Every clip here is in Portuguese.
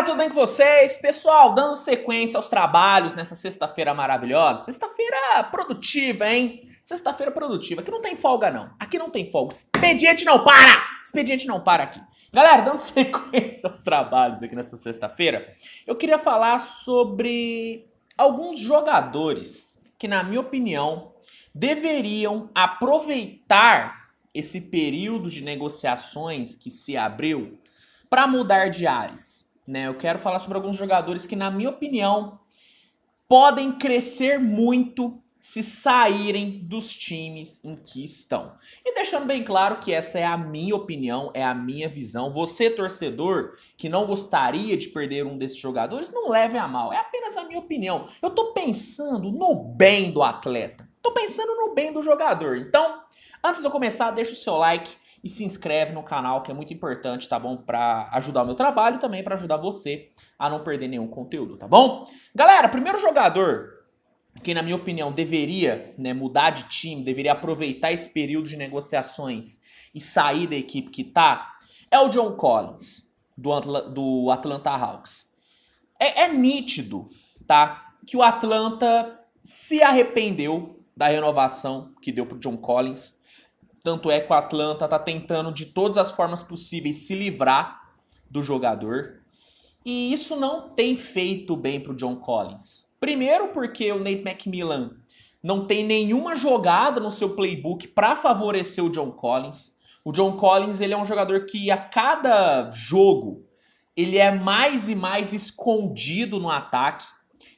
galera, tudo bem com vocês? Pessoal, dando sequência aos trabalhos nessa sexta-feira maravilhosa. Sexta-feira produtiva, hein? Sexta-feira produtiva. Aqui não tem folga, não. Aqui não tem folga. Expediente não para! Expediente não para aqui. Galera, dando sequência aos trabalhos aqui nessa sexta-feira, eu queria falar sobre alguns jogadores que, na minha opinião, deveriam aproveitar esse período de negociações que se abriu para mudar de ares, né? Eu quero falar sobre alguns jogadores que, na minha opinião, podem crescer muito se saírem dos times em que estão. E deixando bem claro que essa é a minha opinião, é a minha visão. Você, torcedor, que não gostaria de perder um desses jogadores, não leve a mal. É apenas a minha opinião. Eu tô pensando no bem do atleta. Tô pensando no bem do jogador. Então, antes de eu começar, deixa o seu like e se inscreve no canal, que é muito importante, tá bom? Pra ajudar o meu trabalho e também pra ajudar você a não perder nenhum conteúdo, tá bom? Galera, primeiro jogador que, na minha opinião, deveria, né, mudar de time, deveria aproveitar esse período de negociações e sair da equipe que tá, é o John Collins, do Atlanta Hawks. É nítido, tá? Que o Atlanta se arrependeu da renovação que deu pro John Collins. Tanto é que o Atlanta tá tentando de todas as formas possíveis se livrar do jogador. E isso não tem feito bem pro John Collins. Primeiro porque o Nate McMillan não tem nenhuma jogada no seu playbook para favorecer o John Collins. O John Collins, ele é um jogador que a cada jogo ele é mais e mais escondido no ataque.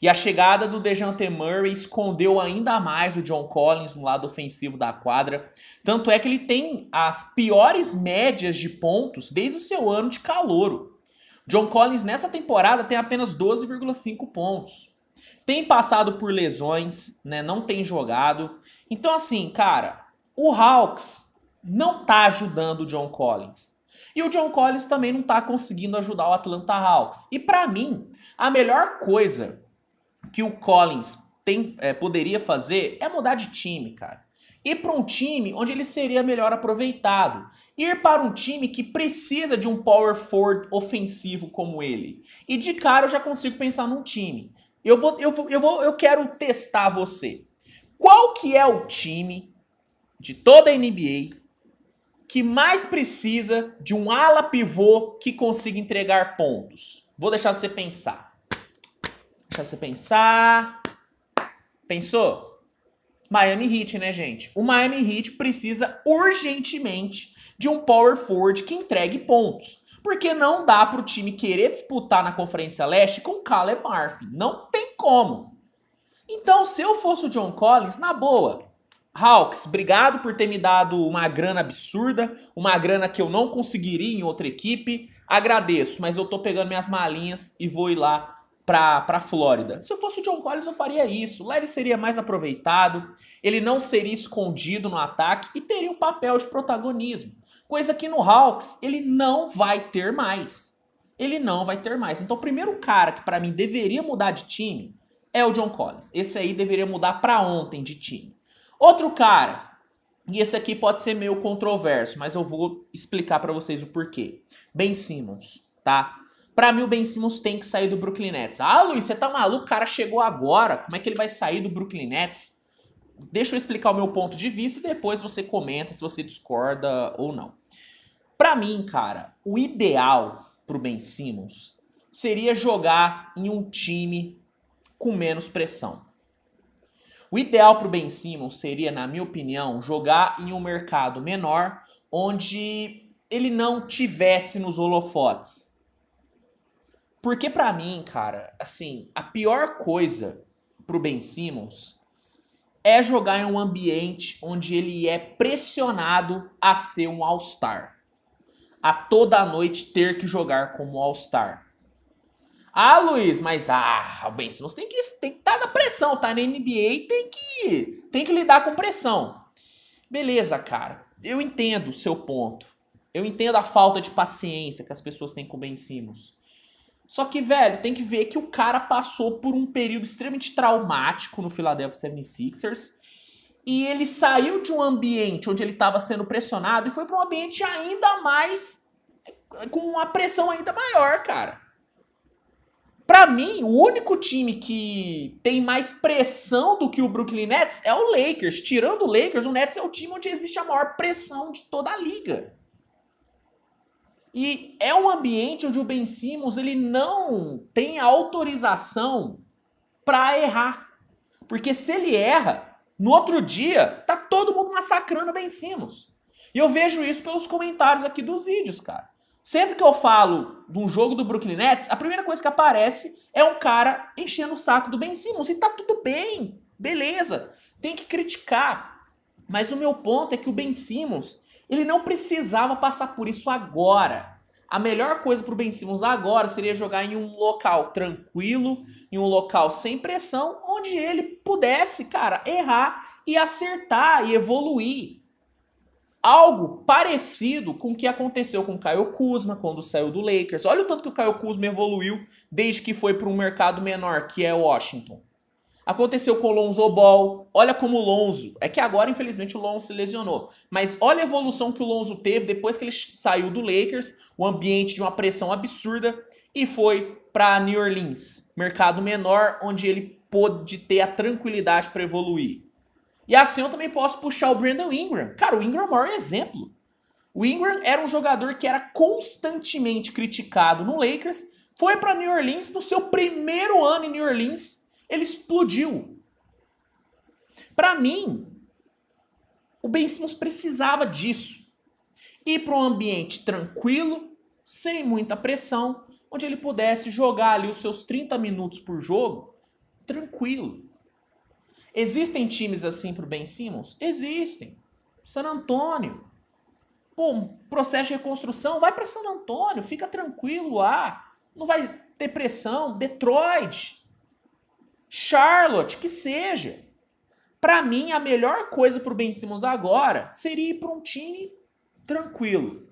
E a chegada do DeJounte Murray escondeu ainda mais o John Collins no lado ofensivo da quadra. Tanto é que ele tem as piores médias de pontos desde o seu ano de calouro. John Collins nessa temporada tem apenas 12,5 pontos. Tem passado por lesões, né? Não tem jogado. Então assim, cara, o Hawks não tá ajudando o John Collins. E o John Collins também não tá conseguindo ajudar o Atlanta Hawks. E pra mim, a melhor coisa que o Collins poderia fazer é mudar de time, cara. Ir para um time onde ele seria melhor aproveitado. Ir para um time que precisa de um power forward ofensivo como ele. E de cara eu já consigo pensar num time. Eu quero testar você. Qual que é o time de toda a NBA que mais precisa de um ala pivô que consiga entregar pontos? Vou deixar você pensar. Deixa você pensar. Pensou? Miami Heat, né, gente? O Miami Heat precisa urgentemente de um power forward que entregue pontos. Porque não dá pro time querer disputar na Conferência Leste com o Caleb Murphy. Não tem como. Então, se eu fosse o John Collins, na boa, Hawks, obrigado por ter me dado uma grana absurda, uma grana que eu não conseguiria em outra equipe. Agradeço, mas eu tô pegando minhas malinhas e vou ir lá pra Flórida. Se eu fosse o John Collins, eu faria isso. Lá ele seria mais aproveitado, ele não seria escondido no ataque e teria um papel de protagonismo. Coisa que no Hawks ele não vai ter mais. Ele não vai ter mais. Então o primeiro cara que pra mim deveria mudar de time é o John Collins. Esse aí deveria mudar pra ontem de time. Outro cara, e esse aqui pode ser meio controverso, mas eu vou explicar pra vocês o porquê. Ben Simmons, tá? Pra mim, o Ben Simmons tem que sair do Brooklyn Nets. Ah, Luiz, você tá maluco? O cara chegou agora. Como é que ele vai sair do Brooklyn Nets? Deixa eu explicar o meu ponto de vista e depois você comenta se você discorda ou não. Pra mim, cara, o ideal pro Ben Simmons seria jogar em um time com menos pressão. O ideal pro Ben Simmons seria, na minha opinião, jogar em um mercado menor onde ele não tivesse nos holofotes. Porque pra mim, cara, assim, a pior coisa pro Ben Simmons é jogar em um ambiente onde ele é pressionado a ser um All-Star. A toda noite ter que jogar como All-Star. Ah, Luiz, mas o Ben Simmons tem que estar na pressão, tá? Na NBA tem que lidar com pressão. Beleza, cara. Eu entendo o seu ponto. Eu entendo a falta de paciência que as pessoas têm com o Ben Simmons. Só que, velho, tem que ver que o cara passou por um período extremamente traumático no Philadelphia 76ers e ele saiu de um ambiente onde ele estava sendo pressionado e foi para um ambiente ainda mais, com uma pressão ainda maior, cara. Pra mim, o único time que tem mais pressão do que o Brooklyn Nets é o Lakers. Tirando o Lakers, o Nets é o time onde existe a maior pressão de toda a liga. E é um ambiente onde o Ben Simmons ele não tem autorização pra errar. Porque se ele erra, no outro dia, tá todo mundo massacrando o Ben Simmons. E eu vejo isso pelos comentários aqui dos vídeos, cara. Sempre que eu falo de um jogo do Brooklyn Nets, a primeira coisa que aparece é um cara enchendo o saco do Ben Simmons. E tá tudo bem, beleza. Tem que criticar. Mas o meu ponto é que o Ben Simmons, ele não precisava passar por isso agora. A melhor coisa pro Ben Simmons agora seria jogar em um local tranquilo, em um local sem pressão, onde ele pudesse, cara, errar e acertar e evoluir. Algo parecido com o que aconteceu com o Kyle Kuzma quando saiu do Lakers. Olha o tanto que o Kyle Kuzma evoluiu desde que foi para um mercado menor, que é Washington. Aconteceu com o Lonzo Ball. Olha como o Lonzo... É que agora, infelizmente, o Lonzo se lesionou. Mas olha a evolução que o Lonzo teve depois que ele saiu do Lakers, o ambiente de uma pressão absurda, e foi para New Orleans, mercado menor, onde ele pôde ter a tranquilidade para evoluir. E assim eu também posso puxar o Brandon Ingram. Cara, o Ingram é o maior exemplo. O Ingram era um jogador que era constantemente criticado no Lakers, foi para New Orleans, no seu primeiro ano em New Orleans, ele explodiu. Para mim, o Ben Simmons precisava disso. Ir para um ambiente tranquilo, sem muita pressão, onde ele pudesse jogar ali os seus 30 minutos por jogo, tranquilo. Existem times assim pro Ben Simmons? Existem. San Antonio. Pô, processo de reconstrução, vai para San Antonio, fica tranquilo lá. Não vai ter pressão. Detroit. Charlotte, que seja. Para mim, a melhor coisa pro Ben Simmons agora seria ir para um time tranquilo.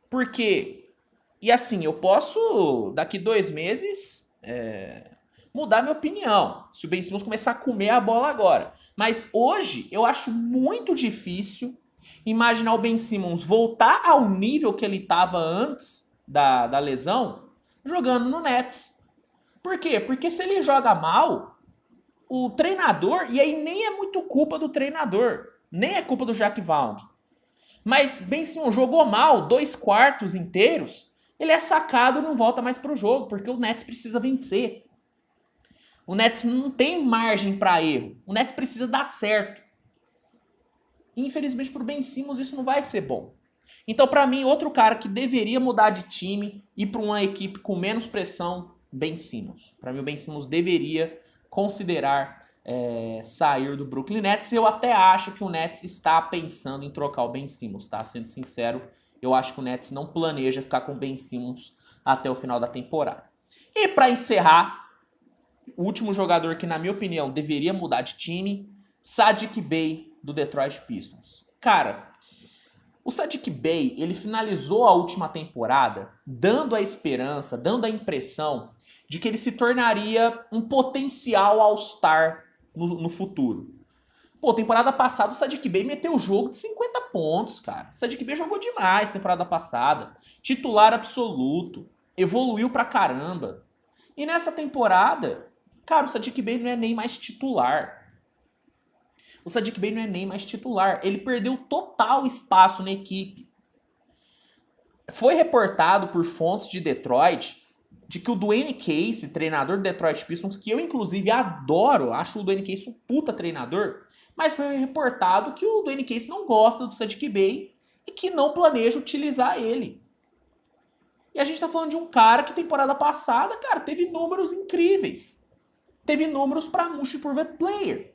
Porque, e assim, eu posso, daqui 2 meses... mudar minha opinião, se o Ben Simmons começar a comer a bola agora. Mas hoje eu acho muito difícil imaginar o Ben Simmons voltar ao nível que ele estava antes da lesão, jogando no Nets. Por quê? Porque se ele joga mal, o treinador, e aí nem é muito culpa do treinador, nem é culpa do Jacques Vaughn, mas Ben Simmons jogou mal 2 quartos inteiros, ele é sacado e não volta mais pro jogo, porque o Nets precisa vencer. O Nets não tem margem para erro. O Nets precisa dar certo. Infelizmente, para o Ben Simmons, isso não vai ser bom. Então, para mim, outro cara que deveria mudar de time e ir para uma equipe com menos pressão, Ben Simmons. Para mim, o Ben Simmons deveria considerar sair do Brooklyn Nets. Eu até acho que o Nets está pensando em trocar o Ben Simmons, tá? Sendo sincero, eu acho que o Nets não planeja ficar com o Ben Simmons até o final da temporada. E para encerrar, o último jogador que, na minha opinião, deveria mudar de time, Saddiq Bey, do Detroit Pistons. Cara, o Saddiq Bey, ele finalizou a última temporada dando a esperança, dando a impressão de que ele se tornaria um potencial All-Star no futuro. Pô, temporada passada o Saddiq Bey meteu o jogo de 50 pontos, cara. O Saddiq Bey jogou demais temporada passada. Titular absoluto. Evoluiu pra caramba. E nessa temporada... Cara, o Saddiq Bey não é nem mais titular. O Saddiq Bey não é nem mais titular. Ele perdeu total espaço na equipe. Foi reportado por fontes de Detroit de que o Dwayne Casey, treinador do Detroit Pistons, que eu inclusive adoro, acho o Dwayne Casey um puta treinador, mas foi reportado que o Dwayne Casey não gosta do Saddiq Bey e que não planeja utilizar ele. E a gente tá falando de um cara que temporada passada, cara, teve números incríveis. Teve números para Most Improved Player.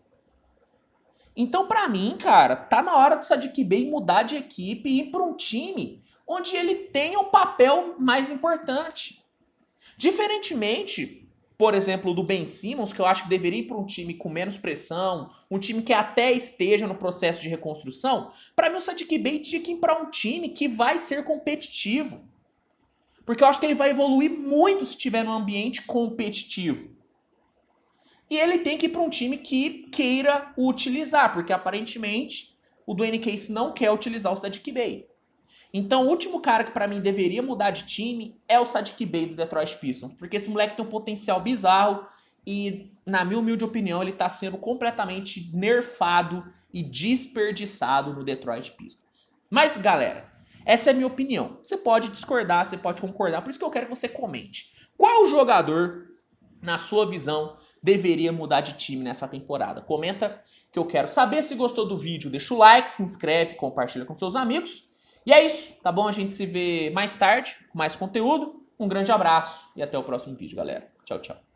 Então, para mim, cara, tá na hora do Saddiq Bey mudar de equipe e ir para um time onde ele tenha um papel mais importante. Diferentemente, por exemplo, do Ben Simmons, que eu acho que deveria ir para um time com menos pressão, um time que até esteja no processo de reconstrução, para mim o Saddiq Bey tinha que ir para um time que vai ser competitivo. Porque eu acho que ele vai evoluir muito se estiver num ambiente competitivo. E ele tem que ir para um time que queira o utilizar, porque aparentemente o Dwayne Casey não quer utilizar o Saddiq Bey. Então o último cara que pra mim deveria mudar de time é o Saddiq Bey do Detroit Pistons, porque esse moleque tem um potencial bizarro e, na minha humilde opinião, ele tá sendo completamente nerfado e desperdiçado no Detroit Pistons. Mas, galera, essa é a minha opinião. Você pode discordar, você pode concordar, por isso que eu quero que você comente. Qual jogador, na sua visão, deveria mudar de time nessa temporada? Comenta que eu quero saber. Se gostou do vídeo, deixa o like, se inscreve, compartilha com seus amigos. E é isso, tá bom? A gente se vê mais tarde, com mais conteúdo. Um grande abraço e até o próximo vídeo, galera. Tchau, tchau.